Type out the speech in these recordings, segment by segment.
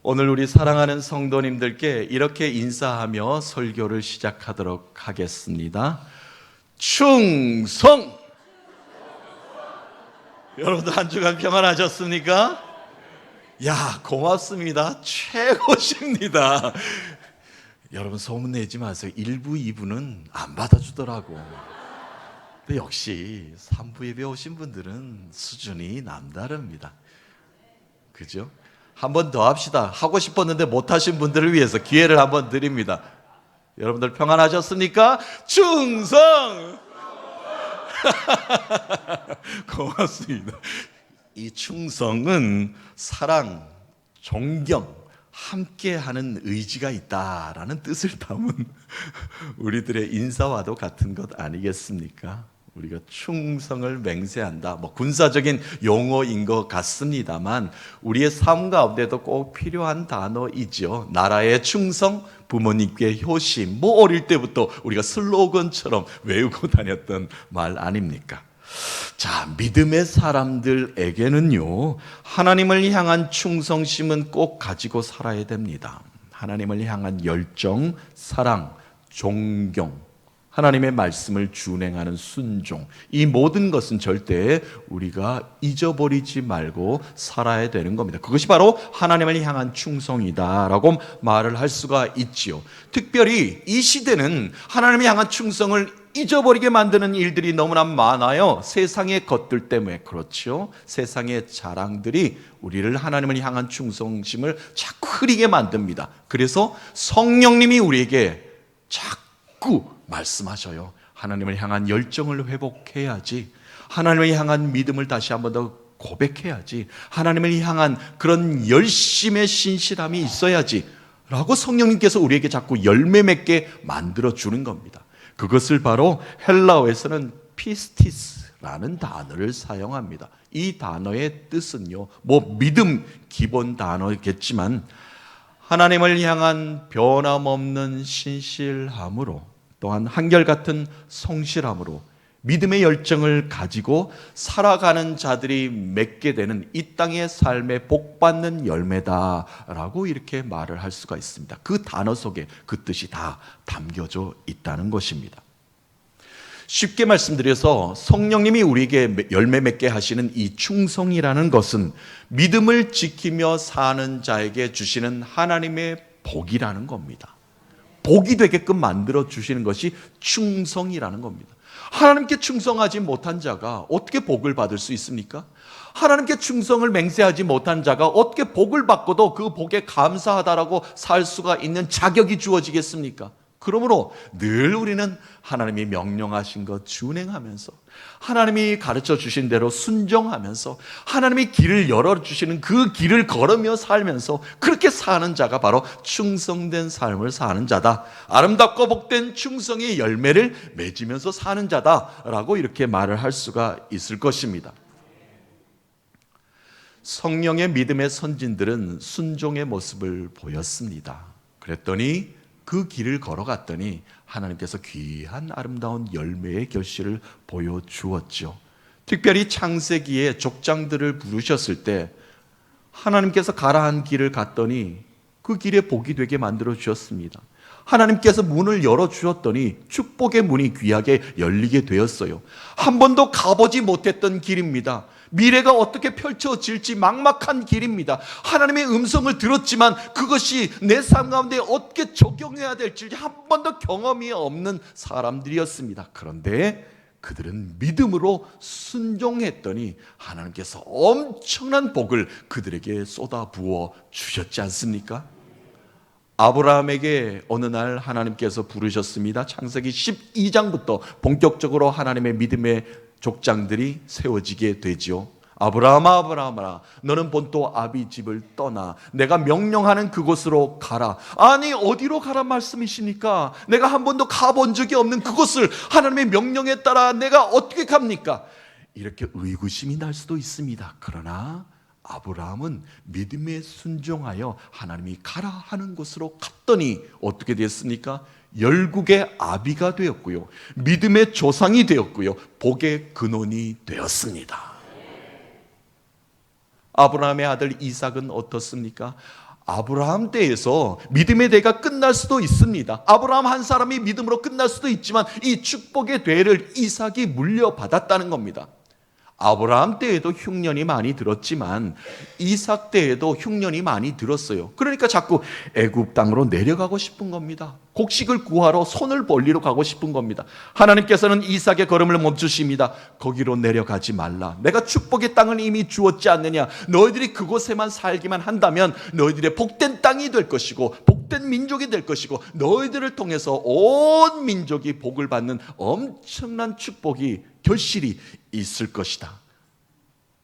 오늘 우리 사랑하는 성도님들께 이렇게 인사하며 설교를 시작하도록 하겠습니다. 충성! 여러분들 한 주간 평안하셨습니까? 야, 고맙습니다. 최고십니다. 여러분 소문 내지 마세요. 1부, 2부는 안 받아주더라고. 근데 역시 3부 예배 오신 분들은 수준이 남다릅니다. 그죠? 한 번 더 합시다. 하고 싶었는데 못하신 분들을 위해서 기회를 한번 드립니다. 여러분들 평안하셨습니까? 충성! 고맙습니다. 이 충성은 사랑, 존경, 함께하는 의지가 있다라는 뜻을 담은 우리들의 인사와도 같은 것 아니겠습니까? 우리가 충성을 맹세한다. 군사적인 용어인 것 같습니다만 우리의 삶 가운데도 꼭 필요한 단어이죠. 나라의 충성, 부모님께 효심. 어릴 때부터 우리가 슬로건처럼 외우고 다녔던 말 아닙니까? 자, 믿음의 사람들에게는요, 하나님을 향한 충성심은 꼭 가지고 살아야 됩니다. 하나님을 향한 열정, 사랑, 존경, 하나님의 말씀을 준행하는 순종, 이 모든 것은 절대 우리가 잊어버리지 말고 살아야 되는 겁니다. 그것이 바로 하나님을 향한 충성이다라고 말을 할 수가 있지요. 특별히 이 시대는 하나님을 향한 충성을 잊어버리게 만드는 일들이 너무나 많아요. 세상의 것들 때문에. 그렇죠. 세상의 자랑들이 우리를 하나님을 향한 충성심을 자꾸 흐리게 만듭니다. 그래서 성령님이 우리에게 자꾸 말씀하셔요. 하나님을 향한 열정을 회복해야지. 하나님을 향한 믿음을 다시 한번 더 고백해야지. 하나님을 향한 그런 열심의 신실함이 있어야지 라고 성령님께서 우리에게 자꾸 열매 맺게 만들어주는 겁니다. 그것을 바로 헬라어에서는 피스티스라는 단어를 사용합니다. 이 단어의 뜻은요, 믿음 기본 단어겠지만 하나님을 향한 변함없는 신실함으로, 또한 한결같은 성실함으로 믿음의 열정을 가지고 살아가는 자들이 맺게 되는 이 땅의 삶에 복받는 열매다라고 이렇게 말을 할 수가 있습니다. 그 단어 속에 그 뜻이 다 담겨져 있다는 것입니다. 쉽게 말씀드려서 성령님이 우리에게 열매 맺게 하시는 이 충성이라는 것은 믿음을 지키며 사는 자에게 주시는 하나님의 복이라는 겁니다. 복이 되게끔 만들어 주시는 것이 충성이라는 겁니다. 하나님께 충성하지 못한 자가 어떻게 복을 받을 수 있습니까? 하나님께 충성을 맹세하지 못한 자가 어떻게 복을 받고도 그 복에 감사하다라고 살 수가 있는 자격이 주어지겠습니까? 그러므로 늘 우리는 하나님이 명령하신 것 준행하면서, 하나님이 가르쳐 주신 대로 순종하면서, 하나님이 길을 열어주시는 그 길을 걸으며 살면서 그렇게 사는 자가 바로 충성된 삶을 사는 자다. 아름답고 복된 충성의 열매를 맺으면서 사는 자다라고 이렇게 말을 할 수가 있을 것입니다. 성령의 믿음의 선진들은 순종의 모습을 보였습니다. 그랬더니 그 길을 걸어갔더니 하나님께서 귀한 아름다운 열매의 결실을 보여주었죠. 특별히 창세기에 족장들을 부르셨을 때 하나님께서 가라 한 길을 갔더니 그 길에 복이 되게 만들어 주셨습니다. 하나님께서 문을 열어주셨더니 축복의 문이 귀하게 열리게 되었어요. 한 번도 가보지 못했던 길입니다. 미래가 어떻게 펼쳐질지 막막한 길입니다. 하나님의 음성을 들었지만 그것이 내 삶 가운데 어떻게 적용해야 될지 한 번도 경험이 없는 사람들이었습니다. 그런데 그들은 믿음으로 순종했더니 하나님께서 엄청난 복을 그들에게 쏟아부어 주셨지 않습니까? 아브라함에게 어느 날 하나님께서 부르셨습니다. 창세기 12장부터 본격적으로 하나님의 믿음의 족장들이 세워지게 되죠. 아브라함아, 아브라함아, 너는 본토 아비 집을 떠나 내가 명령하는 그곳으로 가라. 아니, 어디로 가란 말씀이십니까? 내가 한 번도 가본 적이 없는 그곳을 하나님의 명령에 따라 내가 어떻게 갑니까? 이렇게 의구심이 날 수도 있습니다. 그러나 아브라함은 믿음에 순종하여 하나님이 가라 하는 곳으로 갔더니 어떻게 됐습니까? 열국의 아비가 되었고요, 믿음의 조상이 되었고요, 복의 근원이 되었습니다. 아브라함의 아들 이삭은 어떻습니까? 아브라함 때에서 믿음의 대가 끝날 수도 있습니다. 아브라함 한 사람이 믿음으로 끝날 수도 있지만 이 축복의 대를 이삭이 물려받았다는 겁니다. 아브라함 때에도 흉년이 많이 들었지만 이삭 때에도 흉년이 많이 들었어요. 그러니까 자꾸 애굽 땅으로 내려가고 싶은 겁니다. 곡식을 구하러 손을 벌리러 가고 싶은 겁니다. 하나님께서는 이삭의 걸음을 멈추십니다. 거기로 내려가지 말라. 내가 축복의 땅을 이미 주었지 않느냐. 너희들이 그곳에만 살기만 한다면 너희들의 복된 땅이 될 것이고 복된 민족이 될 것이고 너희들을 통해서 온 민족이 복을 받는 엄청난 축복이 결실이 있을 것이다.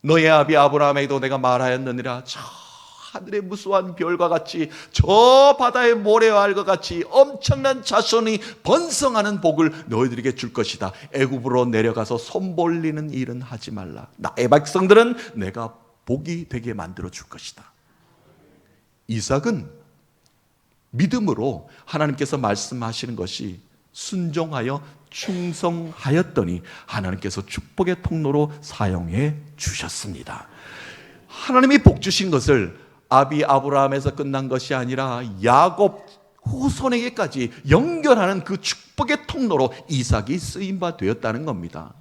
너의 아비 아브라함에게도 내가 말하였느니라. 저 하늘의 무수한 별과 같이 저 바다의 모래와 알과 같이 엄청난 자손이 번성하는 복을 너희들에게 줄 것이다. 애굽으로 내려가서 손 벌리는 일은 하지 말라. 나의 백성들은 내가 복이 되게 만들어 줄 것이다. 이삭은 믿음으로 하나님께서 말씀하시는 것이 순종하여 충성하였더니 하나님께서 축복의 통로로 사용해 주셨습니다. 하나님이 복 주신 것을 아비 아브라함에서 끝난 것이 아니라 야곱 후손에게까지 연결하는 그 축복의 통로로 이삭이 쓰임 바 되었다는 겁니다.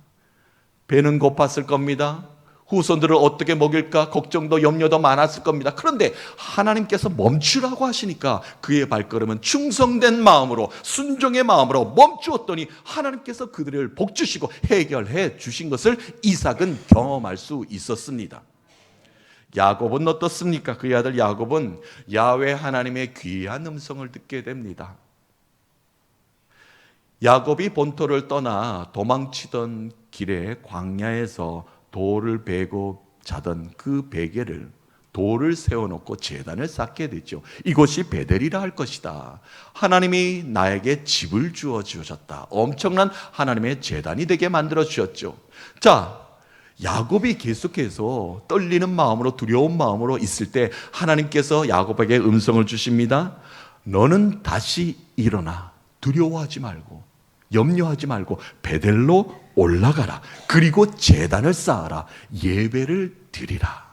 배는 고팠을 겁니다. 후손들을 어떻게 먹일까 걱정도 염려도 많았을 겁니다. 그런데 하나님께서 멈추라고 하시니까 그의 발걸음은 충성된 마음으로 순종의 마음으로 멈추었더니 하나님께서 그들을 복주시고 해결해 주신 것을 이삭은 경험할 수 있었습니다. 야곱은 어떻습니까? 그의 아들 야곱은 야훼 하나님의 귀한 음성을 듣게 됩니다. 야곱이 본토를 떠나 도망치던 길에 광야에서 돌을 베고 자던 그 베개를 돌을 세워놓고 제단을 쌓게 되죠. 이곳이 베델이라 할 것이다. 하나님이 나에게 집을 주어 주셨다. 엄청난 하나님의 제단이 되게 만들어 주셨죠. 자, 야곱이 계속해서 떨리는 마음으로 두려운 마음으로 있을 때 하나님께서 야곱에게 음성을 주십니다. 너는 다시 일어나. 두려워하지 말고 염려하지 말고 베델로 올라가라. 그리고 제단을 쌓아라. 예배를 드리라.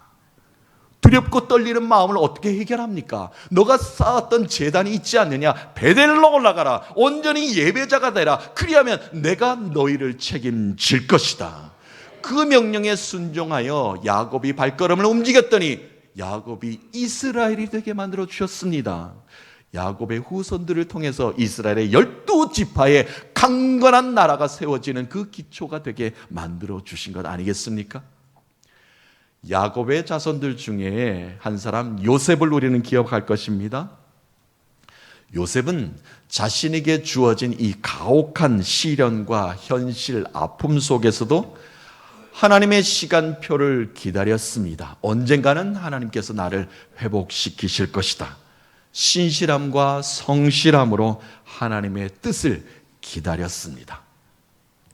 두렵고 떨리는 마음을 어떻게 해결합니까? 너가 쌓았던 제단이 있지 않느냐? 베델로 올라가라. 온전히 예배자가 되라. 그리하면 내가 너희를 책임질 것이다. 그 명령에 순종하여 야곱이 발걸음을 움직였더니 야곱이 이스라엘이 되게 만들어 주셨습니다. 야곱의 후손들을 통해서 이스라엘의 12지파의 강건한 나라가 세워지는 그 기초가 되게 만들어 주신 것 아니겠습니까? 야곱의 자손들 중에 한 사람 요셉을 우리는 기억할 것입니다. 요셉은 자신에게 주어진 이 가혹한 시련과 현실 아픔 속에서도 하나님의 시간표를 기다렸습니다. 언젠가는 하나님께서 나를 회복시키실 것이다. 신실함과 성실함으로 하나님의 뜻을 기다렸습니다.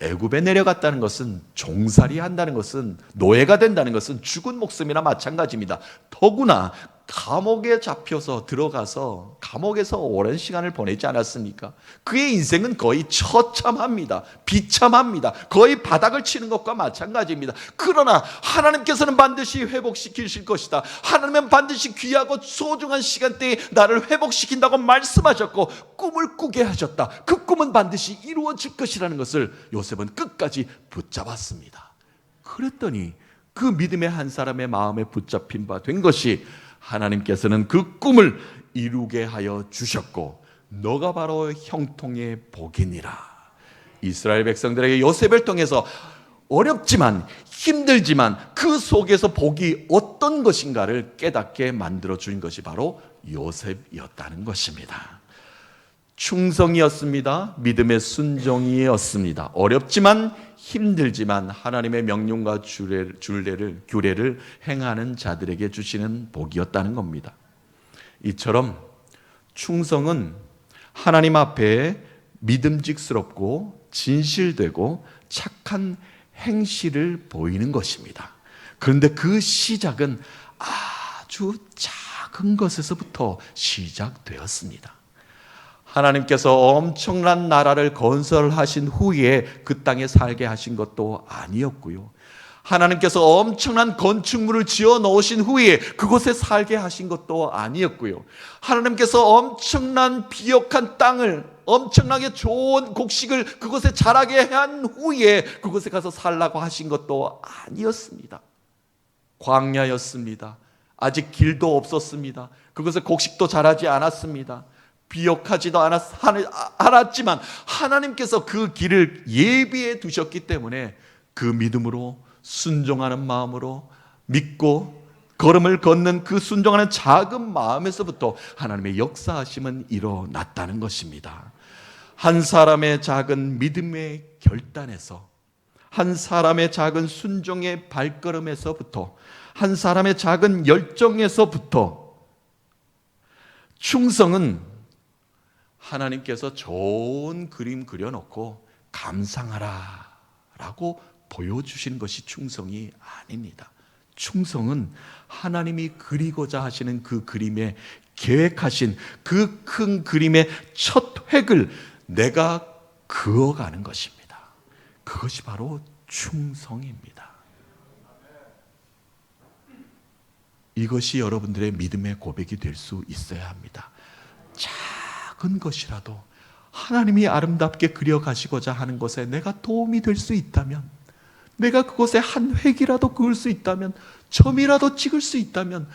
애굽에 내려갔다는 것은 종살이 한다는 것은 노예가 된다는 것은 죽은 목숨이나 마찬가지입니다. 더구나 감옥에 잡혀서 들어가서 감옥에서 오랜 시간을 보내지 않았습니까? 그의 인생은 거의 처참합니다. 비참합니다. 거의 바닥을 치는 것과 마찬가지입니다. 그러나 하나님께서는 반드시 회복시키실 것이다. 하나님은 반드시 귀하고 소중한 시간대에 나를 회복시킨다고 말씀하셨고 꿈을 꾸게 하셨다. 그 꿈은 반드시 이루어질 것이라는 것을 요셉은 끝까지 붙잡았습니다. 그랬더니 그 믿음의 한 사람의 마음에 붙잡힌 바 된 것이 하나님께서는 그 꿈을 이루게 하여 주셨고 너가 바로 형통의 복이니라. 이스라엘 백성들에게 요셉을 통해서 어렵지만 힘들지만 그 속에서 복이 어떤 것인가를 깨닫게 만들어 준 것이 바로 요셉이었다는 것입니다. 충성이었습니다. 믿음의 순종이었습니다. 어렵지만 힘들지만 하나님의 명령과 규례를 행하는 자들에게 주시는 복이었다는 겁니다. 이처럼 충성은 하나님 앞에 믿음직스럽고 진실되고 착한 행실을 보이는 것입니다. 그런데 그 시작은 아주 작은 것에서부터 시작되었습니다. 하나님께서 엄청난 나라를 건설하신 후에 그 땅에 살게 하신 것도 아니었고요. 하나님께서 엄청난 건축물을 지어 놓으신 후에 그곳에 살게 하신 것도 아니었고요. 하나님께서 엄청난 비옥한 땅을, 엄청나게 좋은 곡식을 그곳에 자라게 한 후에 그곳에 가서 살라고 하신 것도 아니었습니다. 광야였습니다. 아직 길도 없었습니다. 그것에 곡식도 자라지 않았습니다. 비옥하지도 않았지만 하나님께서 그 길을 예비해 두셨기 때문에 그 믿음으로, 순종하는 마음으로 믿고 걸음을 걷는 그 순종하는 작은 마음에서부터 하나님의 역사하심은 일어났다는 것입니다. 한 사람의 작은 믿음의 결단에서, 한 사람의 작은 순종의 발걸음에서부터, 한 사람의 작은 열정에서부터 충성은 하나님께서 좋은 그림 그려놓고 감상하라 라고 보여주신 것이 충성이 아닙니다. 충성은 하나님이 그리고자 하시는 그 그림에 계획하신 그 큰 그림의 첫 획을 내가 그어가는 것입니다. 그것이 바로 충성입니다. 이것이 여러분들의 믿음의 고백이 될 수 있어야 합니다. 작은 것이라도 하나님이 아름답게 그려가시고자 하는 것에 내가 도움이 될 수 있다면, 내가 그것에 한 획이라도 그을 수 있다면, 점이라도 찍을 수 있다면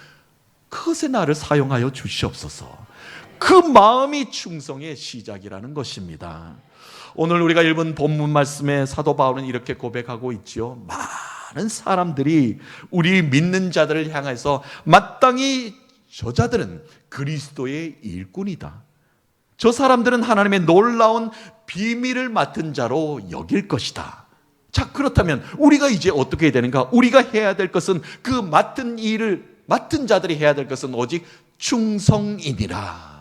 그것에 나를 사용하여 주시옵소서. 그 마음이 충성의 시작이라는 것입니다. 오늘 우리가 읽은 본문 말씀에 사도 바울은 이렇게 고백하고 있지요. 많은 사람들이 우리 믿는 자들을 향해서 마땅히 저자들은 그리스도의 일꾼이다, 저 사람들은 하나님의 놀라운 비밀을 맡은 자로 여길 것이다. 자, 그렇다면 우리가 이제 어떻게 해야 되는가? 우리가 해야 될 것은, 그 맡은 일을 맡은 자들이 해야 될 것은 오직 충성이니라.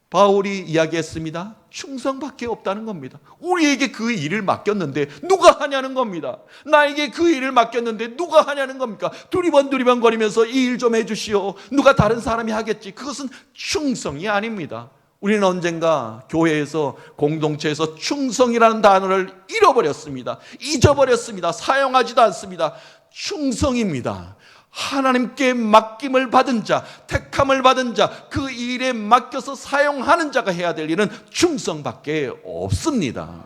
바울이 이야기했습니다. 충성밖에 없다는 겁니다. 우리에게 그 일을 맡겼는데 누가 하냐는 겁니다. 나에게 그 일을 맡겼는데 누가 하냐는 겁니까? 두리번 거리면서 이 일 좀 해주시오, 누가 다른 사람이 하겠지. 그것은 충성이 아닙니다. 우리는 언젠가 교회에서, 공동체에서 충성이라는 단어를 잃어버렸습니다. 잊어버렸습니다. 사용하지도 않습니다. 충성입니다. 하나님께 맡김을 받은 자, 택함을 받은 자, 그 일에 맡겨서 사용하는 자가 해야 될 일은 충성밖에 없습니다.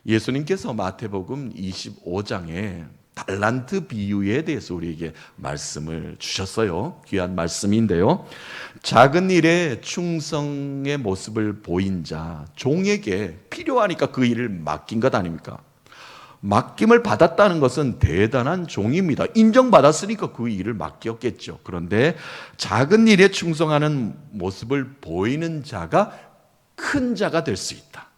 예수님께서 마태복음 25장에 달란트 비유에 대해서 우리에게 말씀을 주셨어요. 귀한 말씀인데요, 작은 일에 충성의 모습을 보인 자, 종에게 필요하니까 그 일을 맡긴 것 아닙니까? 맡김을 받았다는 것은 대단한 종입니다. 인정받았으니까 그 일을 맡겼겠죠. 그런데 작은 일에 충성하는 모습을 보이는 자가 큰 자가 될 수 있다.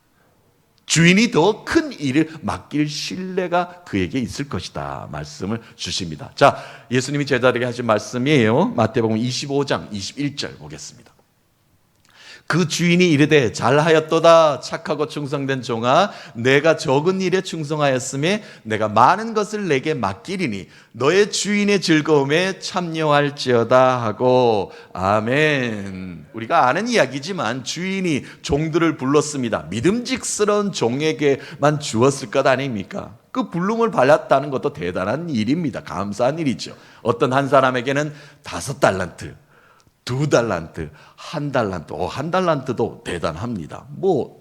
주인이 더 큰 일을 맡길 신뢰가 그에게 있을 것이다 말씀을 주십니다. 자, 예수님이 제자들에게 하신 말씀이에요. 마태복음 25장 21절 보겠습니다. 그 주인이 이르되 잘하였도다 착하고 충성된 종아, 내가 적은 일에 충성하였으며 내가 많은 것을 내게 맡기리니 너의 주인의 즐거움에 참여할지어다 하고. 아멘. 우리가 아는 이야기지만 주인이 종들을 불렀습니다. 믿음직스러운 종에게만 주었을 것 아닙니까? 그 부름을 받았다는 것도 대단한 일입니다. 감사한 일이죠. 어떤 한 사람에게는 5달란트, 2달란트, 1달란트, 1달란트도 대단합니다.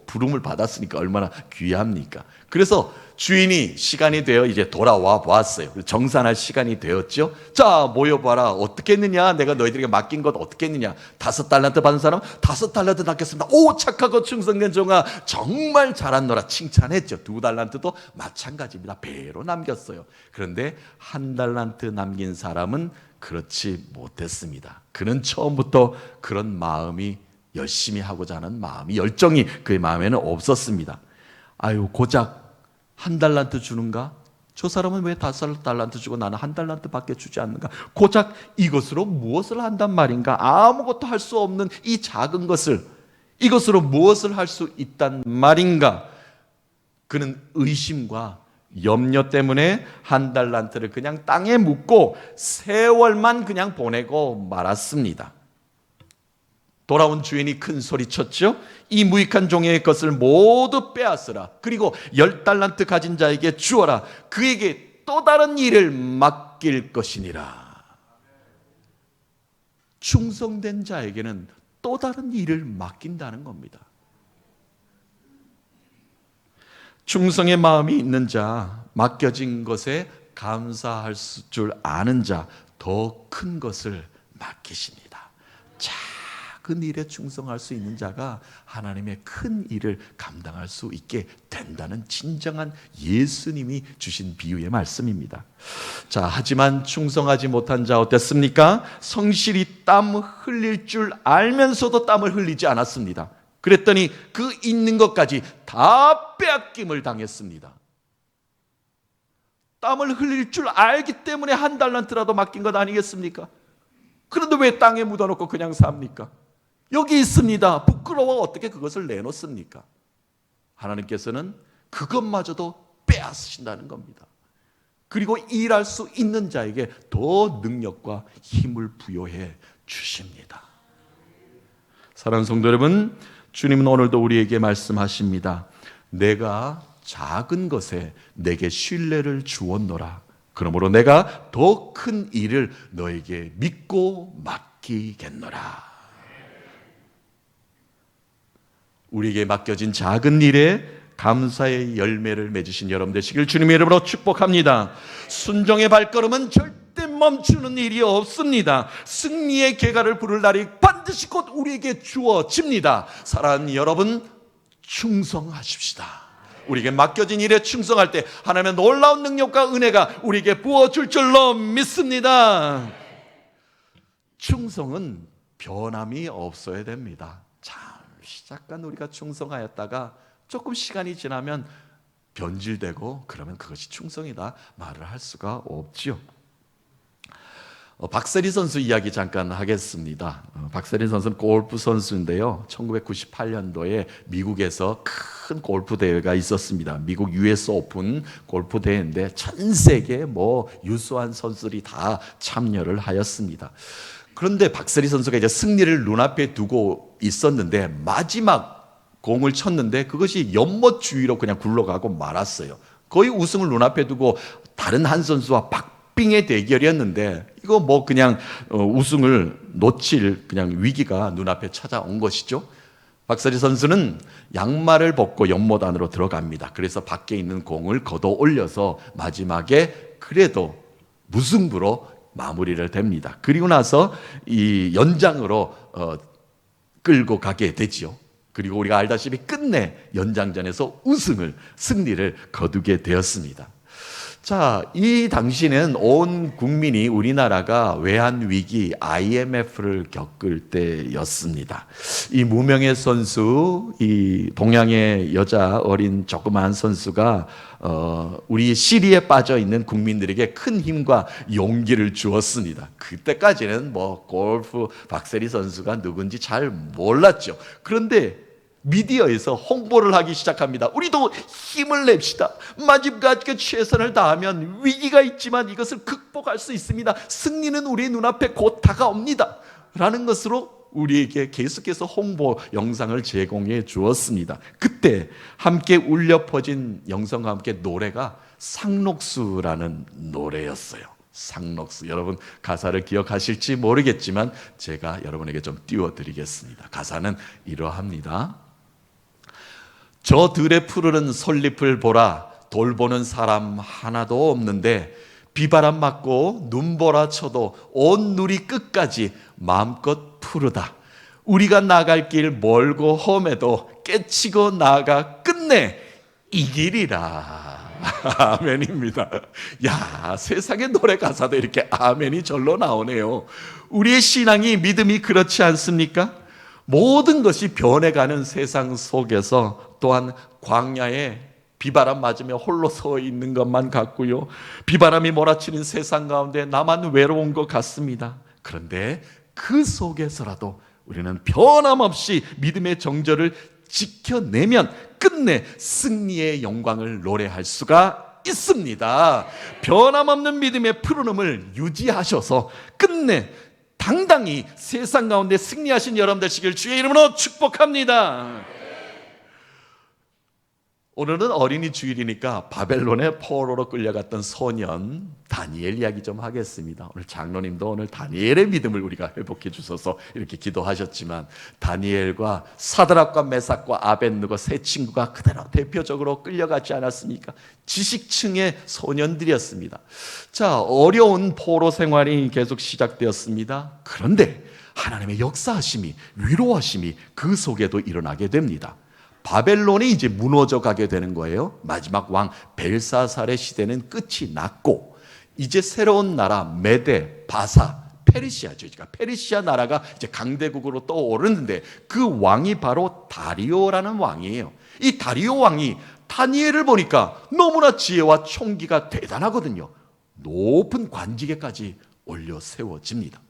부름을 받았으니까 얼마나 귀합니까? 그래서 주인이 시간이 되어 이제 돌아와 보았어요. 정산할 시간이 되었죠. 자, 모여봐라. 어떻게 했느냐? 내가 너희들에게 맡긴 것 어떻게 했느냐? 5달란트 받은 사람 5달란트 낚였습니다. 오, 착하고 충성된 종아, 정말 잘한노라 칭찬했죠. 2달란트도 마찬가지입니다. 배로 남겼어요. 그런데 1달란트 남긴 사람은 그렇지 못했습니다. 그는 처음부터 그런 마음이, 열심히 하고자 하는 마음이, 열정이 그의 마음에는 없었습니다. 아유, 고작 1달란트 주는가? 저 사람은 왜 5달란트 주고 나는 1달란트밖에 주지 않는가? 고작 이것으로 무엇을 한단 말인가? 아무것도 할 수 없는 이 작은 것을, 이것으로 무엇을 할 수 있단 말인가? 그는 의심과 염려 때문에 1달란트를 그냥 땅에 묻고 세월만 그냥 보내고 말았습니다. 돌아온 주인이 큰 소리 쳤죠. 이 무익한 종의 것을 모두 빼앗으라. 그리고 10달란트 가진 자에게 주어라. 그에게 또 다른 일을 맡길 것이니라. 충성된 자에게는 또 다른 일을 맡긴다는 겁니다. 충성의 마음이 있는 자, 맡겨진 것에 감사할 줄 아는 자, 더 큰 것을 맡기십니다. 작은 일에 충성할 수 있는 자가 하나님의 큰 일을 감당할 수 있게 된다는 진정한 예수님이 주신 비유의 말씀입니다. 자, 하지만 충성하지 못한 자 어땠습니까? 성실히 땀 흘릴 줄 알면서도 땀을 흘리지 않았습니다. 그랬더니 그 있는 것까지 다 빼앗김을 당했습니다. 땀을 흘릴 줄 알기 때문에 1달란트라도 맡긴 것 아니겠습니까? 그런데 왜 땅에 묻어놓고 그냥 삽니까? 여기 있습니다. 부끄러워 어떻게 그것을 내놓습니까? 하나님께서는 그것마저도 빼앗으신다는 겁니다. 그리고 일할 수 있는 자에게 더 능력과 힘을 부여해 주십니다. 사랑하는 성도 여러분, 주님은 오늘도 우리에게 말씀하십니다. 내가 작은 것에 내게 신뢰를 주었노라. 그러므로 내가 더 큰 일을 너에게 믿고 맡기겠노라. 우리에게 맡겨진 작은 일에 감사의 열매를 맺으신 여러분 되시길 주님의 이름으로 축복합니다. 순종의 발걸음은 절대 멈추는 일이 없습니다. 승리의 개가를 부를 날이 반드시 곧 우리에게 주어집니다. 사랑하는 여러분, 충성하십시다. 우리에게 맡겨진 일에 충성할 때 하나님의 놀라운 능력과 은혜가 우리에게 부어줄 줄로 믿습니다. 충성은 변함이 없어야 됩니다. 잠깐 우리가 충성하였다가 조금 시간이 지나면 변질되고 그러면 그것이 충성이다 말을 할 수가 없지요. 박세리 선수 이야기 잠깐 하겠습니다. 박세리 선수는 골프 선수인데요. 1998년도에 미국에서 큰 골프 대회가 있었습니다. 미국 US 오픈 골프 대회인데 전 세계 유수한 선수들이 다 참여를 하였습니다. 그런데 박세리 선수가 이제 승리를 눈앞에 두고 있었는데 마지막 공을 쳤는데 그것이 연못 주위로 그냥 굴러가고 말았어요. 거의 우승을 눈앞에 두고 다른 한 선수와 박빙의 대결이었는데 이거 그냥 우승을 놓칠 그냥 위기가 눈앞에 찾아온 것이죠. 박세리 선수는 양말을 벗고 연못 안으로 들어갑니다. 그래서 밖에 있는 공을 걷어 올려서 마지막에 그래도 무승부로 마무리를 됩니다. 그리고 나서 이 연장으로 끌고 가게 되지요. 그리고 우리가 알다시피 끝내 연장전에서 승리를 거두게 되었습니다. 자, 이 당시는 온 국민이 우리나라가 외환위기 IMF를 겪을 때였습니다. 이 무명의 선수, 이 동양의 여자 어린 조그마한 선수가 우리 시리에 빠져 있는 국민들에게 큰 힘과 용기를 주었습니다. 그때까지는 골프 박세리 선수가 누군지 잘 몰랐죠. 그런데 미디어에서 홍보를 하기 시작합니다. 우리도 힘을 냅시다. 마지막까지 최선을 다하면 위기가 있지만 이것을 극복할 수 있습니다. 승리는 우리 눈앞에 곧 다가옵니다. 라는 것으로 우리에게 계속해서 홍보 영상을 제공해 주었습니다. 그때 함께 울려 퍼진 영상과 함께 노래가 상록수라는 노래였어요. 상록수. 여러분 가사를 기억하실지 모르겠지만 제가 여러분에게 좀 띄워드리겠습니다. 가사는 이러합니다. 저 들에 푸르른 솔잎을 보라. 돌보는 사람 하나도 없는데 비바람 맞고 눈보라 쳐도 온 누리 끝까지 마음껏 푸르다. 우리가 나갈 길 멀고 험해도 깨치고 나가 끝내 이길이라. 아멘입니다. 야, 세상의 노래 가사도 이렇게 아멘이 절로 나오네요. 우리의 신앙이 믿음이 그렇지 않습니까? 모든 것이 변해가는 세상 속에서 또한 광야에 비바람 맞으며 홀로 서 있는 것만 같고요. 비바람이 몰아치는 세상 가운데 나만 외로운 것 같습니다. 그런데 그 속에서라도 우리는 변함없이 믿음의 정절을 지켜내면 끝내 승리의 영광을 노래할 수가 있습니다. 변함없는 믿음의 푸르름을 유지하셔서 끝내 당당히 세상 가운데 승리하신 여러분 되시길 주의 이름으로 축복합니다. 오늘은 어린이 주일이니까 바벨론의 포로로 끌려갔던 소년 다니엘 이야기 좀 하겠습니다. 오늘 장로님도 오늘 다니엘의 믿음을 우리가 회복해 주셔서 이렇게 기도하셨지만, 다니엘과 사드락과 메삭과 아벳느고 세 친구가 그대로 대표적으로 끌려가지 않았습니까? 지식층의 소년들이었습니다. 자, 어려운 포로 생활이 계속 시작되었습니다. 그런데 하나님의 역사하심이, 위로하심이 그 속에도 일어나게 됩니다. 바벨론이 이제 무너져 가게 되는 거예요. 마지막 왕 벨사살의 시대는 끝이 났고, 이제 새로운 나라 메데, 바사, 페르시아죠. 그러니까 페르시아 나라가 이제 강대국으로 떠오르는데, 그 왕이 바로 다리오라는 왕이에요. 이 다리오 왕이 다니엘을 보니까 너무나 지혜와 총기가 대단하거든요. 높은 관직에까지 올려 세워집니다.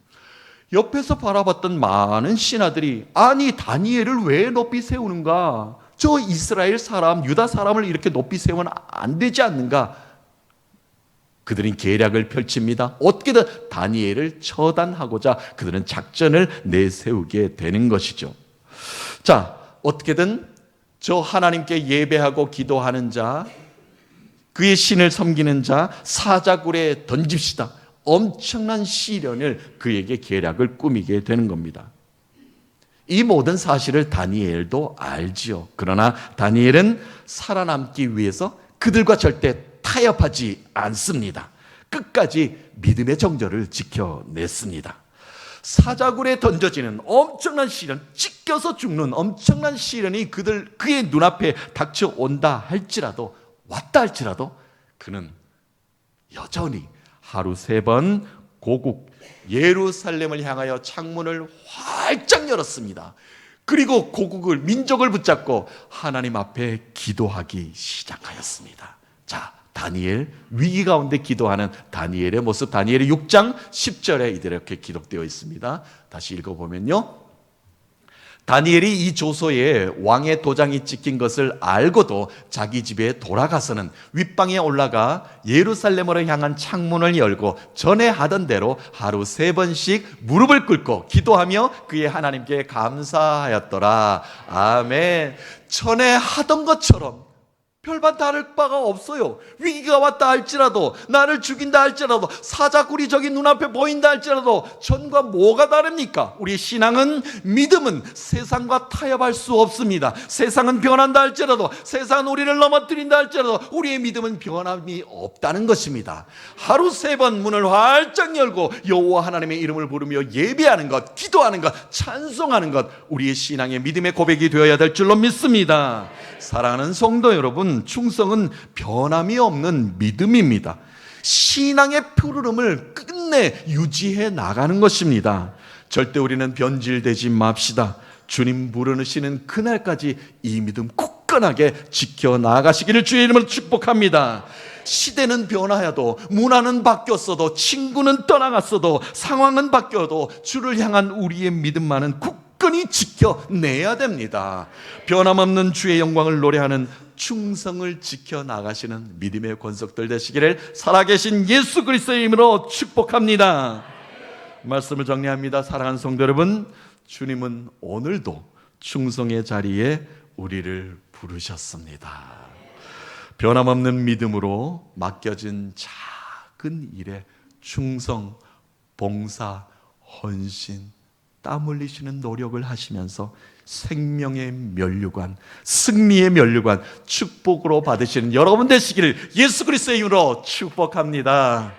옆에서 바라봤던 많은 신하들이, 아니 다니엘을 왜 높이 세우는가? 저 이스라엘 사람, 유다 사람을 이렇게 높이 세우면 안 되지 않는가? 그들은 계략을 펼칩니다. 어떻게든 다니엘을 처단하고자 그들은 작전을 내세우게 되는 것이죠. 자, 어떻게든 저 하나님께 예배하고 기도하는 자, 그의 신을 섬기는 자 사자굴에 던집시다. 엄청난 시련을 그에게 계략을 꾸미게 되는 겁니다. 이 모든 사실을 다니엘도 알지요. 그러나 다니엘은 살아남기 위해서 그들과 절대 타협하지 않습니다. 끝까지 믿음의 정절을 지켜냈습니다. 사자굴에 던져지는 엄청난 시련, 찢겨서 죽는 엄청난 시련이 그의 눈앞에 닥쳐온다 할지라도, 왔다 할지라도 그는 여전히 하루 3번 고국 예루살렘을 향하여 창문을 활짝 열었습니다. 그리고 고국을, 민족을 붙잡고 하나님 앞에 기도하기 시작하였습니다. 자, 다니엘, 위기 가운데 기도하는 다니엘의 모습, 다니엘의 6장 10절에 이렇게 기록되어 있습니다. 다시 읽어보면요, 다니엘이 이 조서에 왕의 도장이 찍힌 것을 알고도 자기 집에 돌아가서는 윗방에 올라가 예루살렘으로 향한 창문을 열고 전에 하던 대로 하루 3번씩 무릎을 꿇고 기도하며 그의 하나님께 감사하였더라. 아멘. 전에 하던 것처럼 별반 다를 바가 없어요. 위기가 왔다 할지라도, 나를 죽인다 할지라도, 사자굴이 저기 눈앞에 보인다 할지라도 전과 뭐가 다릅니까? 우리 신앙은, 믿음은 세상과 타협할 수 없습니다. 세상은 변한다 할지라도, 세상은 우리를 넘어뜨린다 할지라도 우리의 믿음은 변함이 없다는 것입니다. 하루 3번 문을 활짝 열고 여호와 하나님의 이름을 부르며 예배하는 것, 기도하는 것, 찬송하는 것, 우리의 신앙의 믿음의 고백이 되어야 될 줄로 믿습니다. 사랑하는 성도 여러분, 충성은 변함이 없는 믿음입니다. 신앙의 푸르름을 끝내 유지해 나가는 것입니다. 절대 우리는 변질되지 맙시다. 주님 부르시는 그날까지 이 믿음 굳건하게 지켜나가시기를 주의 이름으로 축복합니다. 시대는 변화해도, 문화는 바뀌었어도, 친구는 떠나갔어도, 상황은 바뀌어도 주를 향한 우리의 믿음만은 굳건히 지켜내야 됩니다. 변함없는 주의 영광을 노래하는 충성을 지켜나가시는 믿음의 권속들 되시기를 살아계신 예수 그리스도의 이름으로 축복합니다. 말씀을 정리합니다. 사랑하는 성도 여러분, 주님은 오늘도 충성의 자리에 우리를 부르셨습니다. 변함없는 믿음으로 맡겨진 작은 일에 충성, 봉사, 헌신, 땀 흘리시는 노력을 하시면서 생명의 면류관, 승리의 면류관, 축복으로 받으시는 여러분 되시기를 예수 그리스도의 이름으로 축복합니다.